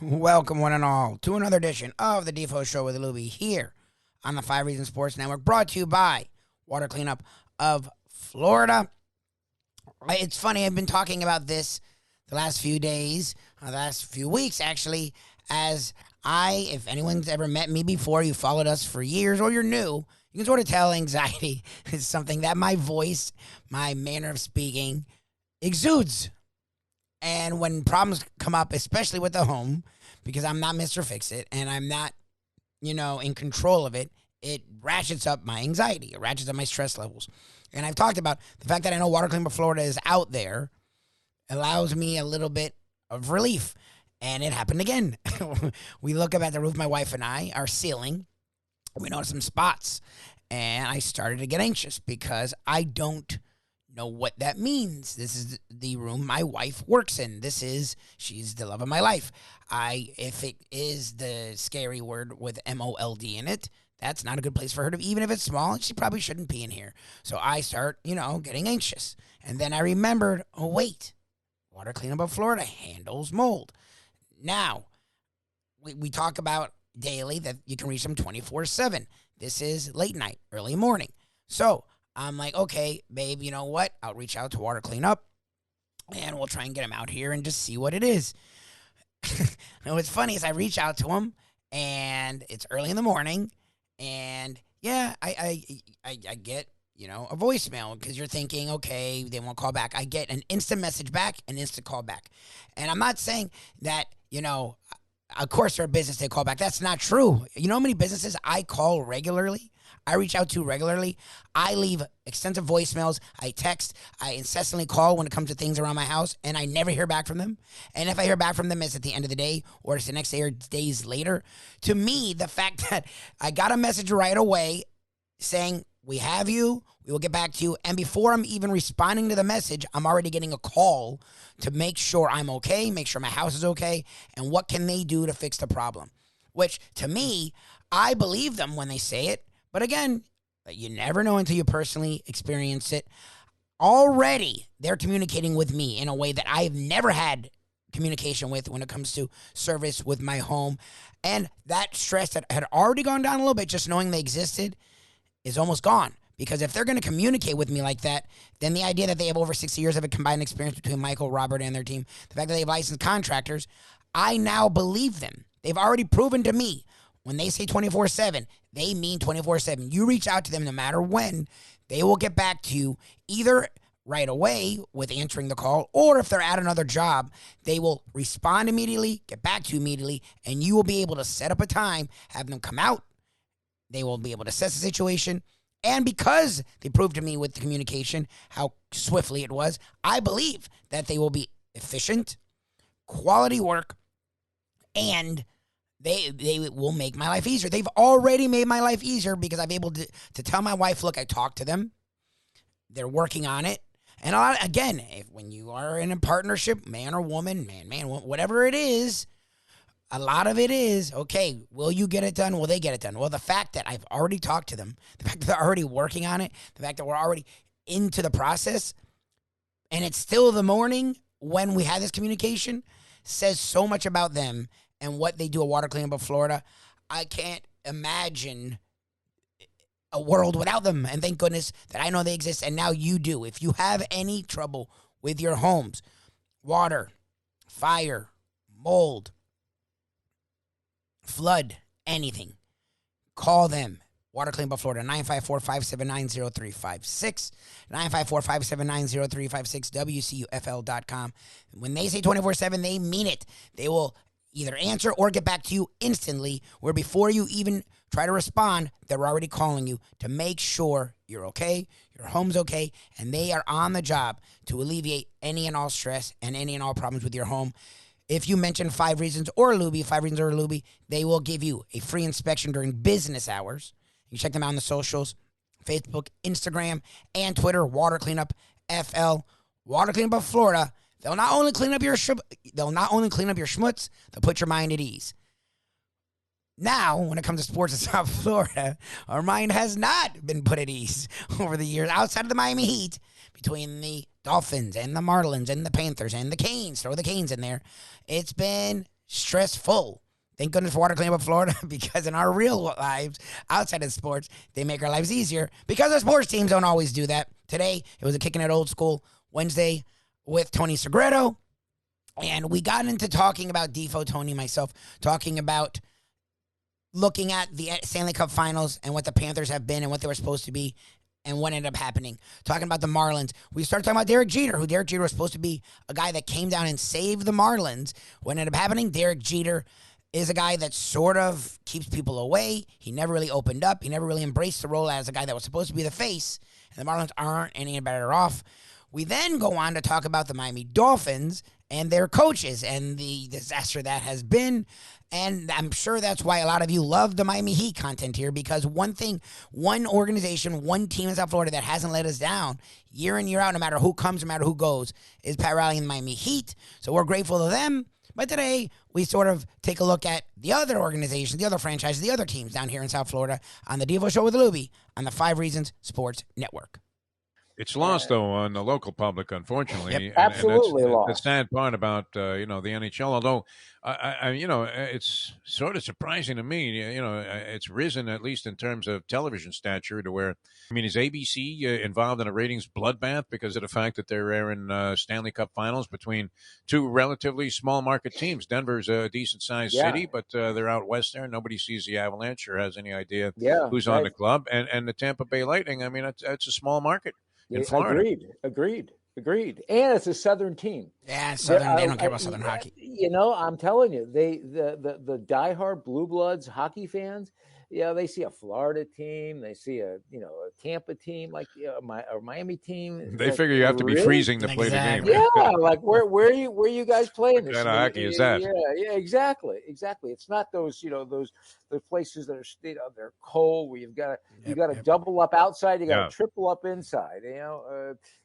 Welcome, one and all, to another edition of the Defo Show with Lubie here on the 5 Reasons Sports Network, brought to you by Water Cleanup of Florida. It's funny, I've been talking about this the last few days, the last few weeks, actually, as if anyone's ever met me before, you followed us for years, or you're new, you can sort of tell anxiety is something that my voice, my manner of speaking, exudes. And when problems come up, especially with the home, because I'm not Mr. Fix-It and I'm not, in control of it, it ratchets up my anxiety. It ratchets up my stress levels. And I've talked about the fact that I know Water Cleanup of Florida is out there allows me a little bit of relief. And it happened again. We look up at the roof, my wife and I, our ceiling. We noticed some spots. And I started to get anxious because I don't know what that means. This is the room my wife works in. She's the love of my life. If it is the scary word with MOLD in it, that's not a good place for her to be. Even if it's small, she probably shouldn't be in here. So I start, getting anxious. And then I remembered, oh wait, Water Cleanup of Florida handles mold. Now, we talk about daily that you can reach them 24/7. This is late night, early morning. So I'm like, okay, babe, you know what? I'll reach out to Water Cleanup, and we'll try and get him out here and just see what it is. And what's funny is I reach out to him, and it's early in the morning, and yeah, I get, a voicemail because you're thinking, okay, they won't call back. I get an instant message back, an instant call back. And I'm not saying that, of course they're a business, they call back. That's not true. You know how many businesses I call regularly? I reach out to regularly. I leave extensive voicemails. I text. I incessantly call when it comes to things around my house, and I never hear back from them. And if I hear back from them, it's at the end of the day, or it's the next day, or days later. To me, the fact that I got a message right away saying, we have you, we will get back to you, and before I'm even responding to the message, I'm already getting a call to make sure I'm okay, make sure my house is okay, and what can they do to fix the problem. Which, to me, I believe them when they say it. But again, you never know until you personally experience it. Already, they're communicating with me in a way that I've never had communication with when it comes to service with my home. And that stress that had already gone down a little bit, just knowing they existed, is almost gone. Because if they're going to communicate with me like that, then the idea that they have over 60 years of a combined experience between Michael, Robert, and their team, the fact that they have licensed contractors, I now believe them. They've already proven to me when they say 24/7, they mean 24/7. You reach out to them no matter when, they will get back to you either right away with answering the call, or if they're at another job, they will respond immediately, get back to you immediately, and you will be able to set up a time, have them come out. They will be able to assess the situation. And because they proved to me with the communication how swiftly it was, I believe that they will be efficient, quality work, and they will make my life easier. They've already made my life easier because I've able to tell my wife, look, I talked to them. They're working on it. And again, when you are in a partnership, man or woman, man, whatever it is, a lot of it is, okay, will you get it done? Will they get it done? Well, the fact that I've already talked to them, the fact that they're already working on it, the fact that we're already into the process, and it's still the morning when we had this communication, says so much about them and what they do at Water Cleanup of Florida. I can't imagine a world without them. And thank goodness that I know they exist, and now you do. If you have any trouble with your homes, water, fire, mold, flood, anything, call them. Water Cleanup of Florida, 954-579-0356, 954-579-0356, WCUFL.com. When they say 24/7, they mean it. They will either answer or get back to you instantly, where before you even try to respond, they're already calling you to make sure you're okay, your home's okay, and they are on the job to alleviate any and all stress and any and all problems with your home. If you mention 5 Reasons or Lubie, 5 Reasons or Lubie, they will give you a free inspection during business hours. You check them out on the socials, Facebook, Instagram, and Twitter, Water Cleanup FL, Water Cleanup of Florida. They'll not only clean up your schmutz, they'll put your mind at ease. Now, when it comes to sports in South Florida, our mind has not been put at ease over the years outside of the Miami Heat, between the Dolphins and the Marlins and the Panthers and the Canes. Throw the Canes in there. It's been stressful. Thank goodness for Water Cleanup of Florida, because in our real lives, outside of sports, they make our lives easier because our sports teams don't always do that. Today, it was a Kickin' It Old School Wednesday with Tony Segreto, and we got into talking about Defo, Tony, myself, talking about looking at the Stanley Cup Finals and what the Panthers have been and what they were supposed to be and what ended up happening. Talking about the Marlins. We started talking about Derek Jeter, who Derek Jeter was supposed to be a guy that came down and saved the Marlins. What ended up happening, Derek Jeter is a guy that sort of keeps people away. He never really opened up. He never really embraced the role as a guy that was supposed to be the face. And the Marlins aren't any better off. We then go on to talk about the Miami Dolphins and their coaches and the disaster that has been. And I'm sure that's why a lot of you love the Miami Heat content here, because one thing, one organization, one team in South Florida that hasn't let us down year in, year out, no matter who comes, no matter who goes, is Pat Riley and the Miami Heat. So we're grateful to them. But today, we sort of take a look at the other organizations, the other franchises, the other teams down here in South Florida on the Defo Show with Lubie on the 5 Reasons Sports Network. It's lost, though, on the local public, unfortunately. Yep. And Absolutely that's lost. the sad part about, the NHL. Although, it's sort of surprising to me. It's risen, at least in terms of television stature, to where, is ABC involved in a ratings bloodbath because of the fact that they're airing Stanley Cup Finals between two relatively small market teams? Denver's a decent-sized city, but they're out west there. Nobody sees the Avalanche or has any idea who's on the club. And the Tampa Bay Lightning, that's a small market. In Florida. Agreed. And it's a Southern team. Yeah, Southern. They don't care about Southern hockey. I'm telling you, the diehard Blue Bloods hockey fans, they see a Florida team, they see a Tampa team, like a Miami team. They figure you have to be freezing to play the game. Yeah, like where are you guys playing this? What kind of hockey is that? Yeah, exactly. It's not those the places that are they're cold, where you've got to double up outside, you got to triple up inside.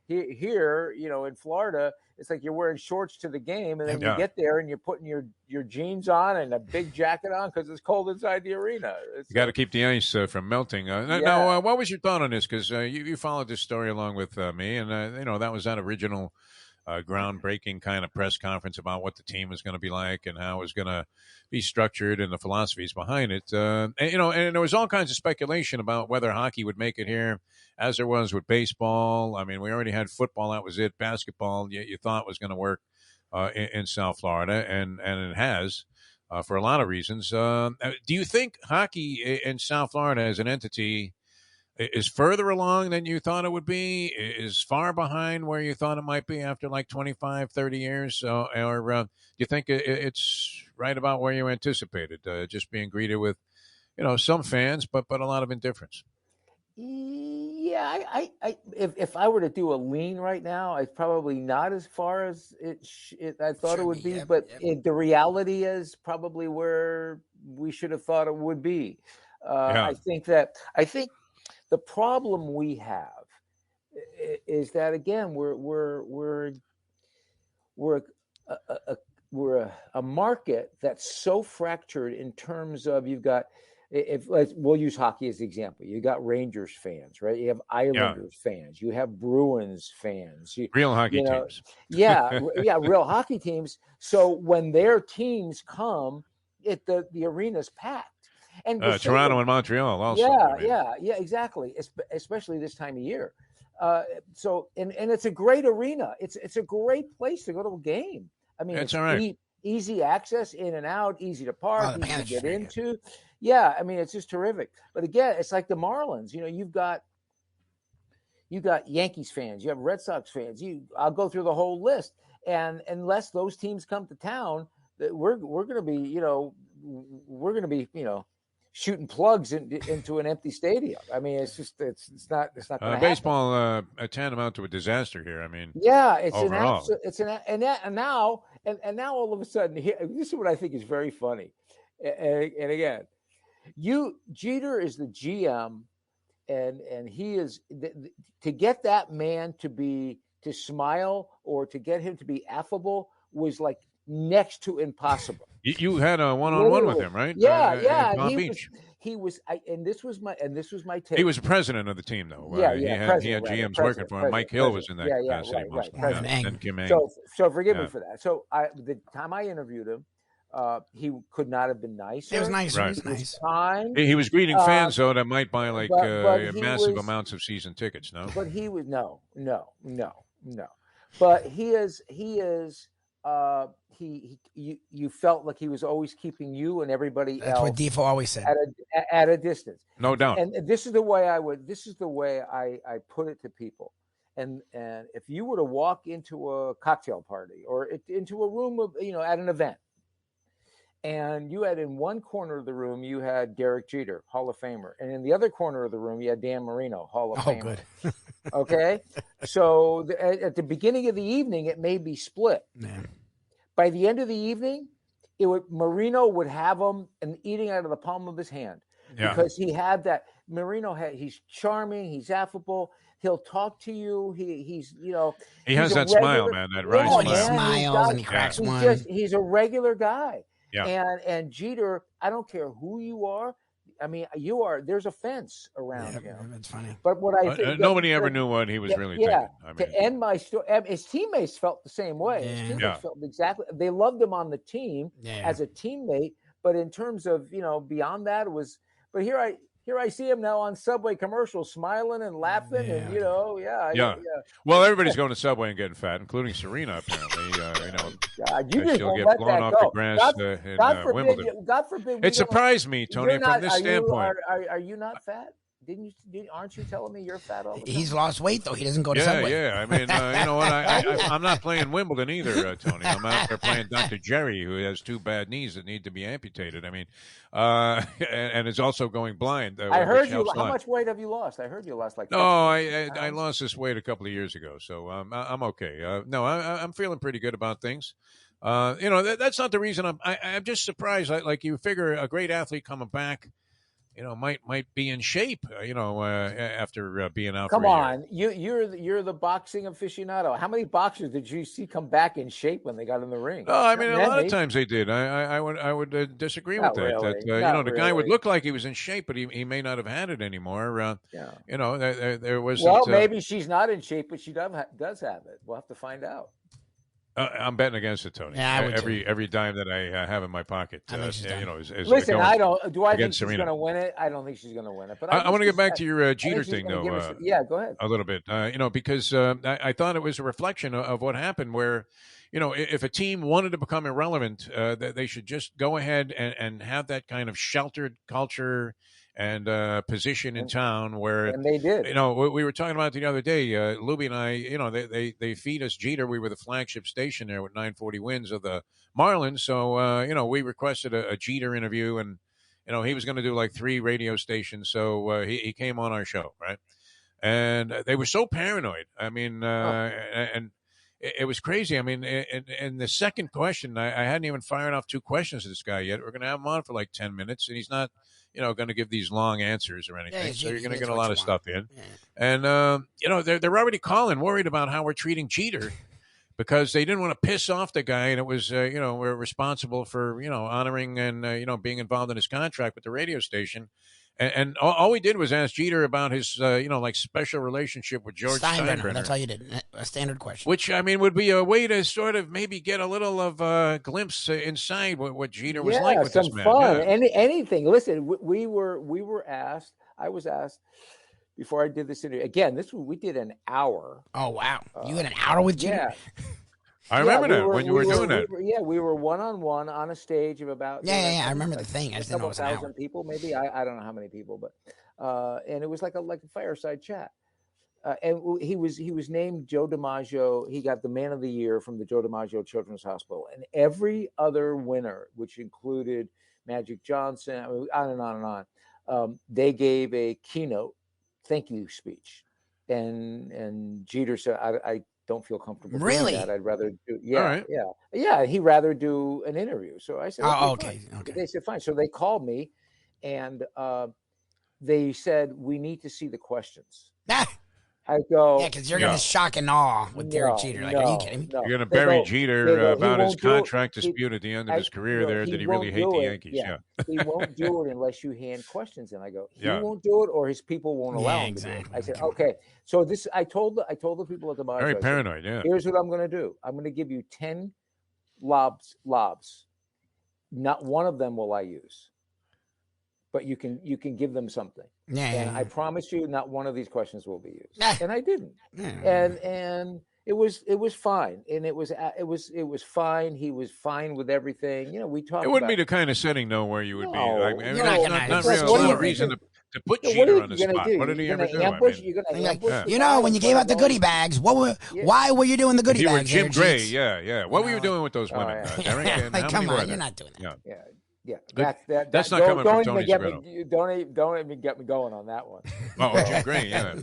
Here, in Florida, it's like you're wearing shorts to the game, and then you get there and you're putting your jeans on and a big jacket on because it's cold inside the arena. You got to keep the ice from melting. Now, what was your thought on this? Because you followed this story along with me, and that was that original groundbreaking kind of press conference about what the team was going to be like and how it was going to be structured and the philosophies behind it. And there was all kinds of speculation about whether hockey would make it here, as there was with baseball. We already had football. That was it. Basketball, you thought was going to work in South Florida, and it has for a lot of reasons. Do you think hockey in South Florida as an entity is further along than you thought it would be, is far behind where you thought it might be after like 25, 30 years? Or do you think it's right about where you anticipated, just being greeted with, some fans, but a lot of indifference? Yeah, if I were to do a lean right now, it's probably not as far as I thought it would be, but the reality is probably where we should have thought it would be. I think the problem we have is that, again, we're a market that's so fractured in terms of, you've got, we'll use hockey as the example. You got Rangers fans, right? You have Islanders fans. You have Bruins fans. Real hockey teams. Real hockey teams. So when their teams come, the arena's packed. And Toronto and Montreal also. Yeah, exactly. Especially this time of year. So it's a great arena. It's a great place to go to a game. It's all right. Easy access in and out, easy to park, easy to get into. Yeah, it's just terrific. But again, it's like the Marlins. You've got Yankees fans, you have Red Sox fans. I'll go through the whole list. And unless those teams come to town, we're going to be shooting plugs into an empty stadium. It's not going to happen. Baseball tantamount to a disaster here. And now all of a sudden, this is what I think is very funny. And again, Jeter is the GM, and he is to get that man to smile or to get him to be affable was like next to impossible. You had a one-on-one with him, right? Yeah. He was, and this was my take. He was the president of the team, though. He had GMs working for him. Mike Hill was in that capacity. And Kim Ang. So forgive me for that. So the time I interviewed him, He could not have been nicer. It was nice. Right. It was nice. Kind. He was greeting fans, though, that might buy but massive amounts of season tickets. No, but he was no. But you felt like he was always keeping you and everybody That's else. what Defo always said. At a distance. No doubt. And this is the way I put it to people. And if you were to walk into a cocktail party or into a room of, at an event, and you had in one corner of the room, you had Derek Jeter, Hall of Famer. And in the other corner of the room, you had Dan Marino, Hall of Famer. Good. Okay? So at the beginning of the evening, it may be split. Man. By the end of the evening, Marino would have them and eating out of the palm of his hand. Yeah. Because he had that. He's charming, he's affable. He'll talk to you. He's he has that smile, man. That right smile. He smiles and he cracks one. He's a regular guy. Yeah. And Jeter, I don't care who you are. I mean, there's a fence around him. That's funny. But what I think nobody ever knew what he was really thinking. I mean, to end my story, his teammates felt the same way. His teammates felt exactly. They loved him on the team as a teammate, but in terms of beyond that, it was. But here I see him now on Subway commercials, smiling and laughing, and Well, everybody's going to Subway and getting fat, including Serena. Apparently, God, you just she'll won't get let blown that off go. the grass in Wimbledon. God forbid. It surprised me, Tony, from this standpoint. Are you not fat? Aren't you telling me you're fat all the time? He's lost weight, though. He doesn't go to Subway. Yeah. I mean, you know what? I'm not playing Wimbledon either, Tony. I'm out there playing Dr. Jerry, who has 2 bad knees that need to be amputated. I mean, and is also going blind. I heard you. How much weight have you lost? I heard you lost like. No, I lost this weight a couple of years ago, so I'm okay. No, I'm feeling pretty good about things. That's not the reason I'm just surprised. Like you figure a great athlete coming back, might be in shape, after being out. Come on, you're the boxing aficionado. How many boxers did you see come back in shape when they got in the ring? Oh, I mean, a lot of times they did. I would disagree with that. Really. That the guy would look like he was in shape, but he may not have had it anymore. There was. Well, maybe she's not in shape, but she does have it. We'll have to find out. I'm betting against it, Tony. Yeah, every dime that I have in my pocket, listen, I don't. Do I think she's going to win it? I don't think she's going to win it. But I want to get back to your Jeter thing, though. Go ahead. A little bit, because I thought it was a reflection of what happened. Where, if a team wanted to become irrelevant, they should just go ahead and have that kind of sheltered culture and position in town where, and they did. We were talking about it the other day. Lubie and I, they feed us Jeter. We were the flagship station there with 940 wins of the Marlins. So, we requested a Jeter interview, and he was going to do like 3 radio stations. So he came on our show, right? And they were so paranoid. I mean, and it was crazy. I mean, in the second question, I hadn't even fired off 2 questions to this guy yet. We're going to have him on for like 10 minutes, and he's not, going to give these long answers or anything. So you're going to get a lot of stuff in. Yeah. And, they're already worried about how we're treating Jeter because they didn't want to piss off the guy. And it was, we're responsible for, honoring and, being involved in his contract with the radio station. And all we did was ask Jeter about his, special relationship with George Steinbrenner. That's all you did. A standard question. Which, I mean, would be a way to sort of maybe get a little of a glimpse inside what Jeter was like with this man. Fun. Yeah. Anything. Listen, we were asked. I was asked before I did this interview. Again, we did an hour. Oh, wow. You had an hour with Jeter? Yeah. I remember that when you were doing that. We were one-on-one on a stage of about. I remember the thing. I just didn't know it was an hour. 1,000 people, maybe. I don't know how many people, but and it was like a fireside chat. And he was named Joe DiMaggio. He got the Man of the Year from the Joe DiMaggio Children's Hospital, and every other winner, which included Magic Johnson, on and on and on, they gave a keynote thank you speech, and Jeter said, I don't feel comfortable doing that. I'd rather do he'd rather do an interview. So I said, okay. They said fine. So they called me, and they said we need to see the questions. I go, because you're going to shock and awe with Derek Jeter. Are you kidding me? You're going to bury Jeter about his contract dispute at the end of his career there. Did he really hate the Yankees? Yeah. He won't do it unless you hand questions in. I go, he won't do it, or his people won't allow him to do it. I said, okay. So I told the people at the Marlins. Very paranoid, Here's what I'm going to do. I'm going to give you 10 lobs. not one of them will I use. But you can give them something. And I promise you, not one of these questions will be used. And I didn't. And it was fine. And it was fine. He was fine with everything. You know, we talked. It wouldn't be the kind of setting, though, where you would be. Like, not really a reason to put Jeter on the spot. What did he ever do? You're going to ambush. You know, when you gave out the goodie bags, why were you doing the goodie bags? You were Jim Gray. Yeah. What were you doing with those women, Derek? Like, come on, you're not doing that. Yeah, that's not coming from Tony Segreto. Don't even get me going on that one. Oh, Jim Gray, yeah.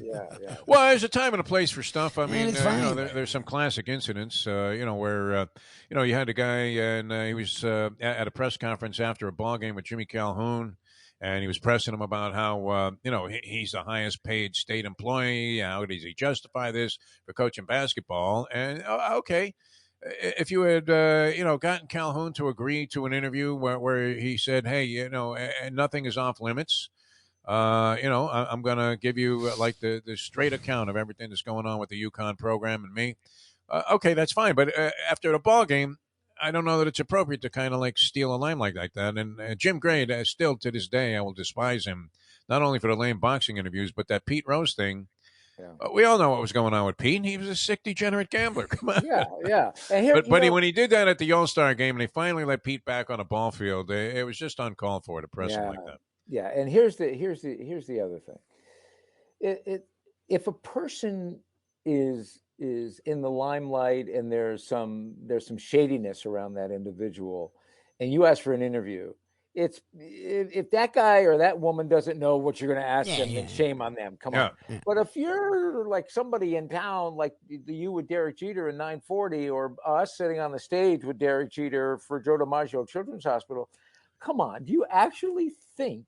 Well, there's a time and a place for stuff. I mean, there's some classic incidents, where, you had a guy and he was at a press conference after a ball game with Jimmy Calhoun, and he was pressing him about how, he's the highest paid state employee. How does he justify this for coaching basketball? And, okay. If you had, gotten Calhoun to agree to an interview where he said, hey, nothing is off limits. I'm going to give you like the straight account of everything that's going on with the UConn program and me. Okay, that's fine. But after the ball game, I don't know that it's appropriate to kind of like steal a limelight like that. And Jim Gray, still to this day, I will despise him, not only for the lame boxing interviews, but that Pete Rose thing. Yeah. We all know what was going on with Pete. He was a sick, degenerate gambler. Come on. Yeah. And when he did that at the All-Star game and they finally let Pete back on a ball field, it was just uncalled for to press him like that. Yeah, and here's the other thing. If a person is in the limelight and there's some shadiness around that individual, and you ask for an interview, if that guy or that woman doesn't know what you're going to ask them, then shame on them. Come on. Yeah. But if you're like somebody in town, like you with Derek Jeter in 940, or us sitting on the stage with Derek Jeter for Joe DiMaggio Children's Hospital, come on. Do you actually think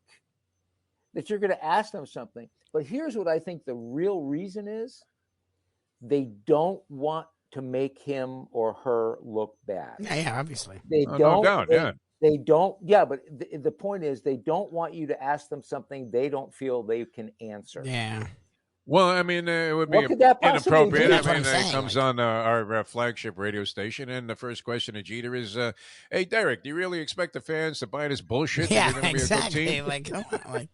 that you're going to ask them something? But here's what I think the real reason is. They don't want to make him or her look bad. Yeah, obviously. They don't. No doubt, They don't. Yeah, but the point is, they don't want you to ask them something they don't feel they can answer. Yeah. Well, I mean, it would be inappropriate. I mean, it comes on our flagship radio station, and the first question to Jeter is, "Hey, Derek, do you really expect the fans to buy this bullshit? Yeah, that exactly. Be a good team? Like, come on, like."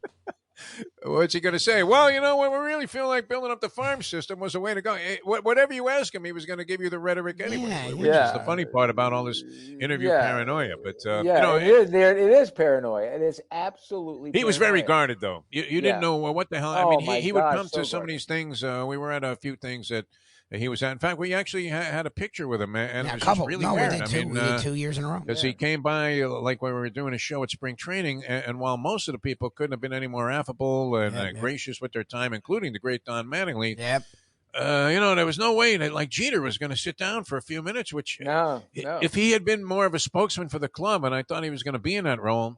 What's he going to say? Well, when we really feel like building up the farm system was the way to go. Whatever you ask him, he was going to give you the rhetoric anyway, which is the funny part about all this interview paranoia. But, it is paranoia. It is absolutely He was very guarded, though. You didn't know what the hell. I mean, he would come to some of these things. We were at a few things that he was at. In fact, we actually had a picture with him, and it was just really weird. We did 2 years in a row. Because he came by, like when we were doing a show at spring training, and while most of the people couldn't have been any more affable and gracious with their time, including the great Don Mattingly, there was no way that like Jeter was going to sit down for a few minutes, which if he had been more of a spokesman for the club, and I thought he was going to be in that role,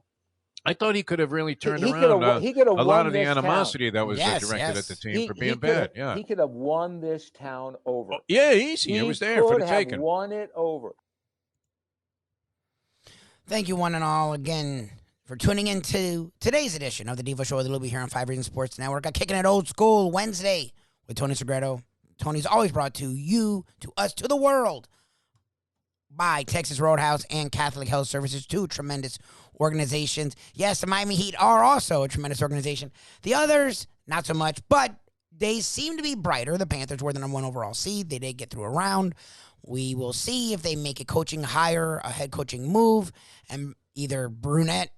I thought he could have really turned around a lot of the animosity that was directed at the team for being bad. Yeah, he could have won this town over. Easy. It was there for the taking. Won it over. Thank you, one and all, again for tuning in to today's edition of the Defo Show with Lubie here on 5 Reasons Sports Network. I'm kicking it old school Wednesday with Tony Segreto. Tony's always brought to you, to us, to the world by Texas Roadhouse and Catholic Health Services, two tremendous organizations. Yes, the Miami Heat are also a tremendous organization. The others, not so much, but they seem to be brighter. The Panthers were the number 1 overall seed. They did get through a round. We will see if they make a coaching hire, a head coaching move, and either Brunette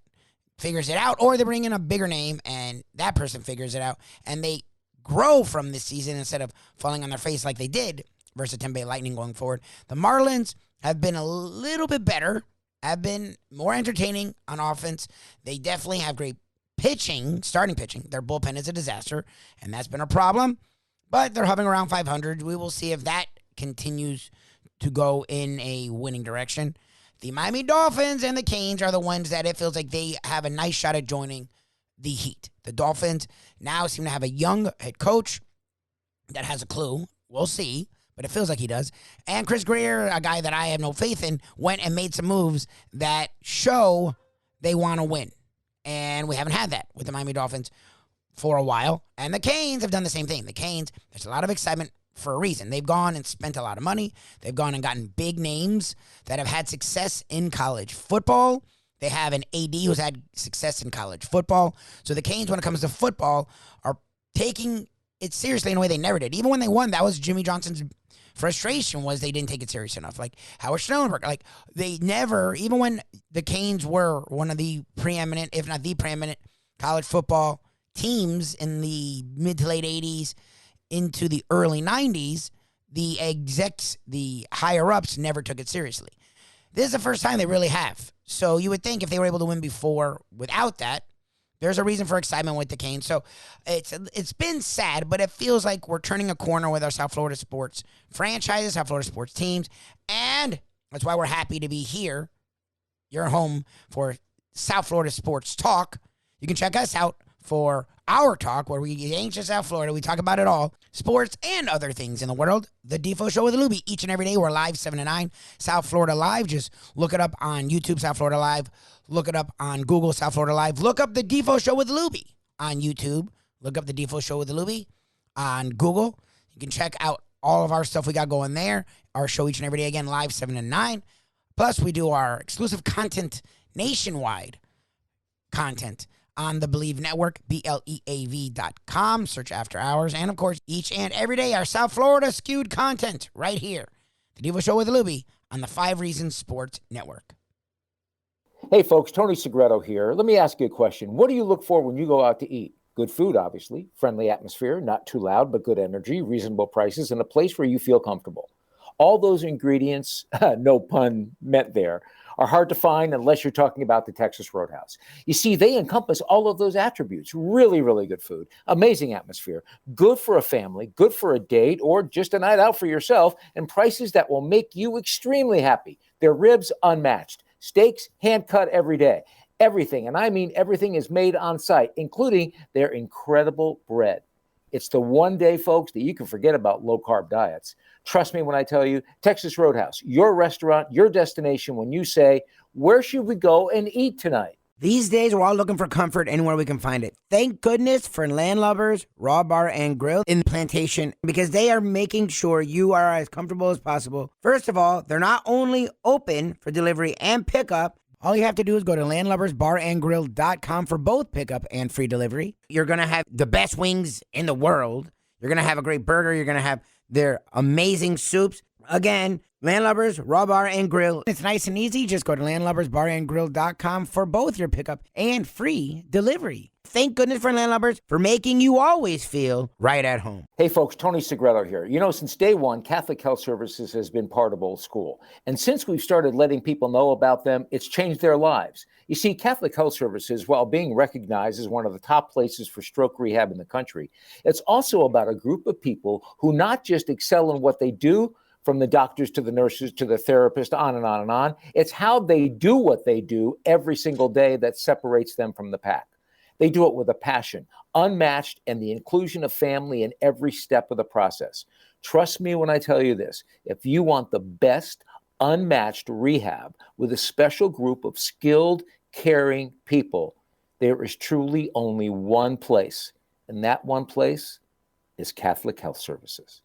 figures it out or they bring in a bigger name and that person figures it out and they grow from this season instead of falling on their face like they did versus Tampa Bay Lightning going forward. The Marlins have been a little bit better, have been more entertaining on offense. They definitely have great pitching, starting pitching. Their bullpen is a disaster, and that's been a problem. But they're hovering around 500. We will see if that continues to go in a winning direction. The Miami Dolphins and the Canes are the ones that it feels like they have a nice shot at joining the Heat. The Dolphins now seem to have a young head coach that has a clue. We'll see. But it feels like he does. And Chris Greer, a guy that I have no faith in, went and made some moves that show they want to win. And we haven't had that with the Miami Dolphins for a while. And the Canes have done the same thing. The Canes, there's a lot of excitement for a reason. They've gone and spent a lot of money. They've gone and gotten big names that have had success in college football. They have an AD who's had success in college football. So the Canes, when it comes to football, are taking it seriously in a way they never did. Even when they won, that was Jimmy Johnson's frustration, was they didn't take it serious enough. Like Howard Schnellenberger, like they never, even when the Canes were one of the preeminent, if not the preeminent, college football teams in the mid to late 80s into the early 90s, the execs, the higher-ups never took it seriously. This is the first time they really have. So you would think if they were able to win before without that, there's a reason for excitement with the Canes. So it's been sad, but it feels like we're turning a corner with our South Florida sports franchises, South Florida sports teams, and that's why we're happy to be here. You're home for South Florida Sports Talk. You can check us out for our talk, where we ain't just South Florida. We talk about it all, sports and other things in the world. The Defo Show with Lubie. Each and every day, we're live 7 to 9. South Florida Live. Just look it up on YouTube, South Florida Live. Look it up on Google, South Florida Live. Look up the Defo Show with Lubie on YouTube. Look up the Defo Show with Lubie on Google. You can check out all of our stuff we got going there. Our show each and every day, again, live 7 to 9. Plus, we do our exclusive content nationwide content on the Believe Network, BLEAV.com. Search After Hours. And, of course, each and every day, our South Florida skewed content right here. The Defo Show with Lubie on the 5 Reasons Sports Network. Hey, folks, Tony Segreto here. Let me ask you a question. What do you look for when you go out to eat? Good food, obviously. Friendly atmosphere, not too loud, but good energy, reasonable prices, and a place where you feel comfortable. All those ingredients, no pun meant there, are hard to find unless you're talking about the Texas Roadhouse. You see, they encompass all of those attributes. Really, really good food, amazing atmosphere, good for a family, good for a date, or just a night out for yourself, and prices that will make you extremely happy. Their ribs, unmatched. Steaks, hand-cut every day. Everything, and I mean everything, is made on site, including their incredible bread. It's the one day, folks, that you can forget about low-carb diets. Trust me when I tell you, Texas Roadhouse, your restaurant, your destination when you say, where should we go and eat tonight? These days, we're all looking for comfort anywhere we can find it. Thank goodness for Landlubbers Raw Bar and Grill in Plantation, because they are making sure you are as comfortable as possible. First of all, they're not only open for delivery and pickup. All you have to do is go to landlubbersbarandgrill.com for both pickup and free delivery. You're going to have the best wings in the world. You're going to have a great burger. You're going to have their amazing soups. Again, Landlubbers, Raw Bar and Grill. It's nice and easy. Just go to landlubbersbarandgrill.com for both your pickup and free delivery. Thank goodness for Landlubbers for making you always feel right at home. Hey folks, Tony Segreto here. You know, since day one, Catholic Health Services has been part of Old School. And since we've started letting people know about them, it's changed their lives. You see, Catholic Health Services, while being recognized as one of the top places for stroke rehab in the country, it's also about a group of people who not just excel in what they do, from the doctors to the nurses to the therapist, on and on and on. It's how they do what they do every single day that separates them from the pack. They do it with a passion, unmatched, and the inclusion of family in every step of the process. Trust me when I tell you this. If you want the best, unmatched rehab with a special group of skilled, caring people, there is truly only one place, and that one place is Catholic Health Services.